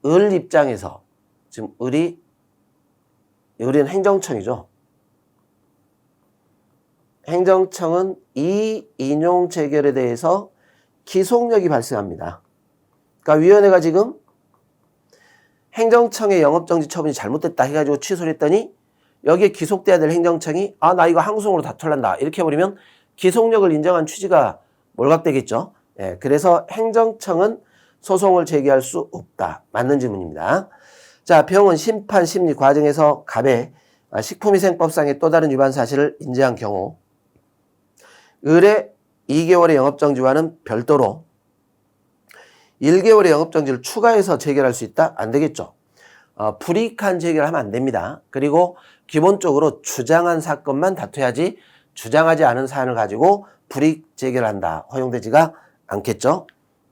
을 입장에서 지금 을은 행정청이죠. 행정청은 이 인용 재결에 대해서 기속력이 발생합니다. 그러니까 위원회가 지금 행정청의 영업정지 처분이 잘못됐다 해가지고 취소를 했더니 여기에 기속돼야 될 행정청이 나 이거 항소송으로 다툴란다 이렇게 해버리면 기속력을 인정한 취지가 몰각되겠죠. 예, 그래서 행정청은 소송을 제기할 수 없다. 맞는 질문입니다. 자, 병원 심판 심리 과정에서 갑에 식품위생법상의 또 다른 위반 사실을 인지한 경우 을의 2개월의 영업정지와는 별도로 1개월의 영업정지를 추가해서 재결할 수 있다? 안 되겠죠. 불이익한 재결하면 안 됩니다. 그리고 기본적으로 주장한 사건만 다투야지 주장하지 않은 사안을 가지고 불이익 재결한다. 허용되지가 않겠죠.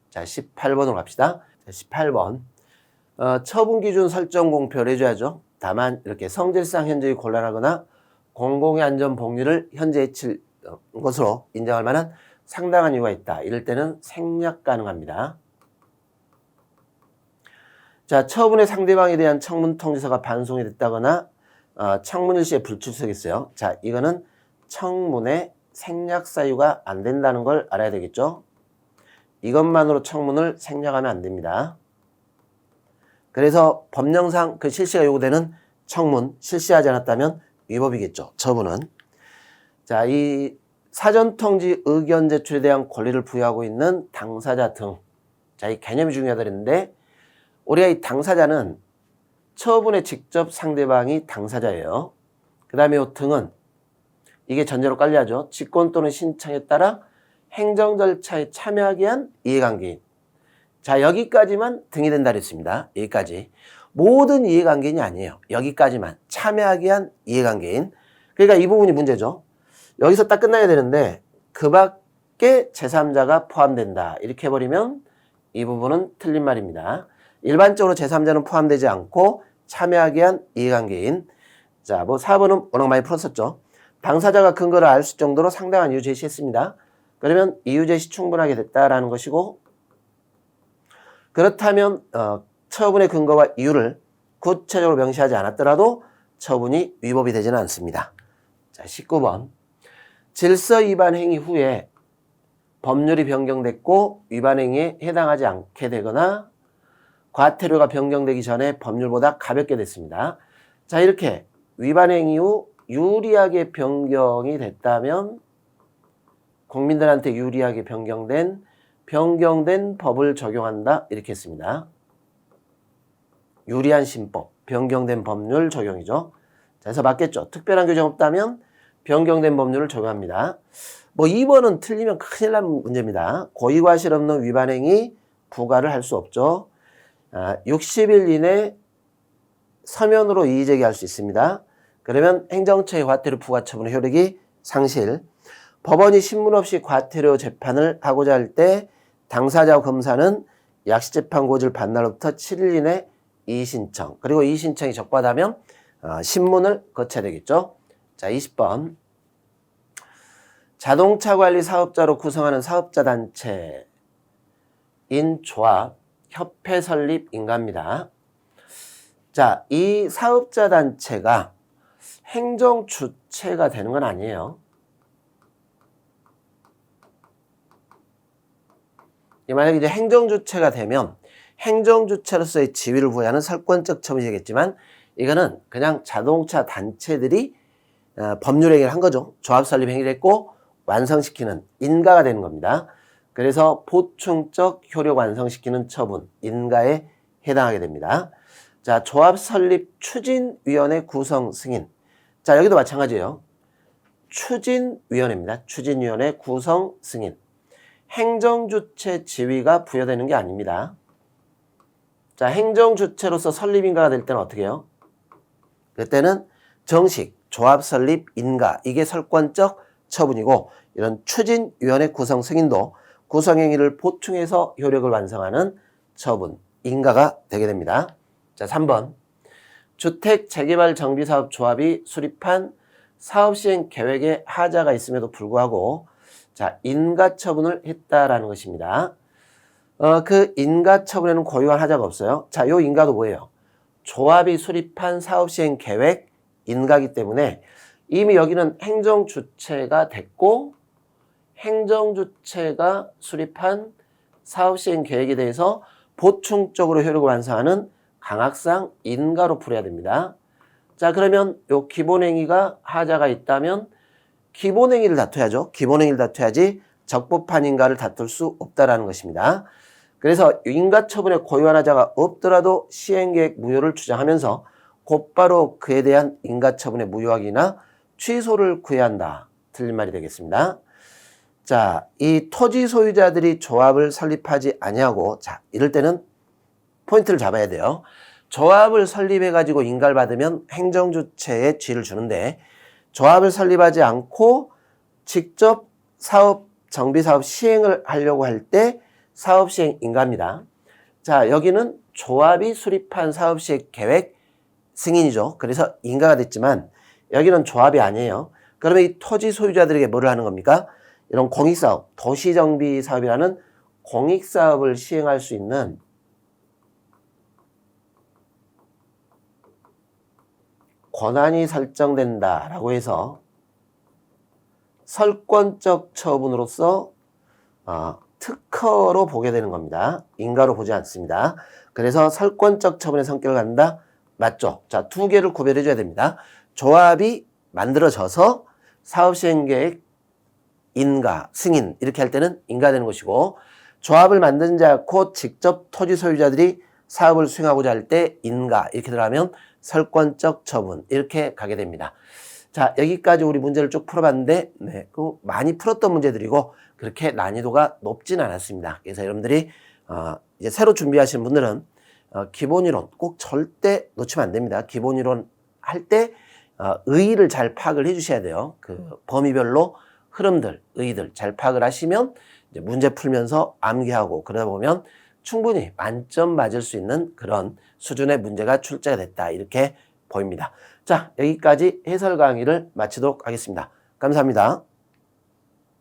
자, 18번으로 갑시다. 자, 18번. 처분 기준 설정 공표를 해줘야죠. 다만 이렇게 성질상 현저히 곤란하거나 공공의 안전 복리를 현재 해칠 것으로 인정할 만한 상당한 이유가 있다. 이럴 때는 생략 가능합니다. 자, 처분의 상대방에 대한 청문 통지서가 반송이 됐다거나 청문 일시에 불출석했어요. 자, 이거는 청문의 생략 사유가 안 된다는 걸 알아야 되겠죠. 이것만으로 청문을 생략하면 안 됩니다. 그래서 법령상 그 실시가 요구되는 청문 실시하지 않았다면 위법이겠죠. 처분은. 자, 이 사전통지 의견 제출에 대한 권리를 부여하고 있는 당사자 등. 자, 이 개념이 중요하다 그랬는데 우리가 이 당사자는 처분의 직접 상대방이 당사자예요. 그 다음에 이 등은 이게 전제로 깔려야죠. 직권 또는 신청에 따라 행정 절차에 참여하기 위한 이해관계인. 자, 여기까지만 등이 된다 그랬습니다. 여기까지. 모든 이해관계인이 아니에요. 여기까지만 참여하기 위한 이해관계인. 그러니까 이 부분이 문제죠. 여기서 딱 끝나야 되는데 그 밖에 제3자가 포함된다. 이렇게 해버리면 이 부분은 틀린 말입니다. 일반적으로 제3자는 포함되지 않고 참여하기 위한 이해관계인. 자, 뭐 4번은 워낙 많이 풀었었죠. 당사자가 근거를 알 수 정도로 상당한 이유 제시했습니다. 그러면 이유 제시 충분하게 됐다라는 것이고 그렇다면 처분의 근거와 이유를 구체적으로 명시하지 않았더라도 처분이 위법이 되지는 않습니다. 자, 19번. 질서 위반 행위 후에 법률이 변경됐고 위반 행위에 해당하지 않게 되거나 과태료가 변경되기 전에 법률보다 가볍게 됐습니다. 자, 이렇게 위반 행위 후 유리하게 변경이 됐다면 국민들한테 유리하게 변경된 법을 적용한다 이렇게 했습니다. 유리한 신법, 변경된 법률 적용이죠. 자, 그래서 맞겠죠. 특별한 규정 없다면 변경된 법률을 적용합니다. 뭐 2번은 틀리면 큰일 난 문제입니다. 고의과실 없는 위반 행위 부과를 할 수 없죠. 60일 이내 서면으로 이의 제기할 수 있습니다. 그러면 행정처의 과태료 부과 처분의 효력이 상실. 법원이 신문 없이 과태료 재판을 하고자 할 때 당사자와 검사는 약식재판 고지를 받날로부터 7일 이내 이의 신청. 그리고 이의 신청이 적발하면 신문을 거쳐야 되겠죠. 자, 20번. 자동차 관리 사업자로 구성하는 사업자 단체인 조합, 협회 설립 인가입니다. 자, 이 사업자 단체가 행정 주체가 되는 건 아니에요. 만약에 이제 행정 주체가 되면 행정 주체로서의 지위를 부여하는 설권적 처분이 되겠지만 이거는 그냥 자동차 단체들이 법률 행위를 한 거죠. 조합 설립 행위를 했고 완성시키는 인가가 되는 겁니다. 그래서 보충적 효력 완성시키는 처분, 인가에 해당하게 됩니다. 자, 조합 설립 추진위원회 구성 승인. 자, 여기도 마찬가지예요. 추진위원회입니다. 추진위원회 구성 승인. 행정주체 지위가 부여되는 게 아닙니다. 자, 행정주체로서 설립인가가 될 때는 어떻게 해요? 그때는 정식, 조합 설립, 인가, 이게 설권적 처분이고 이런 추진위원회 구성 승인도 구성행위를 보충해서 효력을 완성하는 처분, 인가가 되게 됩니다. 자, 3번. 주택 재개발 정비사업 조합이 수립한 사업시행 계획에 하자가 있음에도 불구하고 자, 인가 처분을 했다라는 것입니다. 그 인가 처분에는 고유한 하자가 없어요. 자, 요 인가도 뭐예요? 조합이 수립한 사업시행 계획 인가기 때문에 이미 여기는 행정주체가 됐고 행정주체가 수립한 사업시행 계획에 대해서 보충적으로 효력을 완성하는 강학상 인가로 풀어야 됩니다. 자, 그러면 요 기본행위가 하자가 있다면 기본행위를 다퉈야죠. 기본행위를 다퉈야지 적법한 인가를 다툴 수 없다라는 것입니다. 그래서 인가처분에 고유한 하자가 없더라도 시행계획 무효를 주장하면서 곧바로 그에 대한 인가처분의 무효하기나 취소를 구해야 한다. 틀린 말이 되겠습니다. 자, 이 토지 소유자들이 조합을 설립하지 아니하고, 자, 이럴 때는 포인트를 잡아야 돼요. 조합을 설립해가지고 인가를 받으면 행정주체에 지위를 주는데, 조합을 설립하지 않고 직접 정비사업 시행을 하려고 할 때 사업시행 인가입니다. 자, 여기는 조합이 수립한 사업시행 계획 승인이죠. 그래서 인가가 됐지만 여기는 조합이 아니에요. 그러면 이 토지 소유자들에게 뭐를 하는 겁니까? 이런 공익사업, 도시정비사업이라는 공익사업을 시행할 수 있는 권한이 설정된다라고 해서 설권적 처분으로서 특허로 보게 되는 겁니다. 인가로 보지 않습니다. 그래서 설권적 처분의 성격을 갖는다? 맞죠? 자, 두 개를 구별해 줘야 됩니다. 조합이 만들어져서 사업시행계획 인가, 승인 이렇게 할 때는 인가되는 것이고, 조합을 만들지 않고 직접 토지 소유자들이 사업을 수행하고자 할 때 인가 이렇게 들어가면 설권적 처분 이렇게 가게 됩니다. 자, 여기까지 우리 문제를 쭉 풀어봤는데 많이 풀었던 문제들이고 그렇게 난이도가 높진 않았습니다. 그래서 여러분들이 이제 새로 준비하시는 분들은 기본이론 꼭 절대 놓치면 안 됩니다. 기본이론 할 때 의의를 잘 파악을 해주셔야 돼요. 그 범위별로 흐름들, 의의들 잘 파악을 하시면 이제 문제 풀면서 암기하고 그러다 보면 충분히 만점 맞을 수 있는 그런 수준의 문제가 출제가 됐다 이렇게 보입니다. 자, 여기까지 해설 강의를 마치도록 하겠습니다. 감사합니다.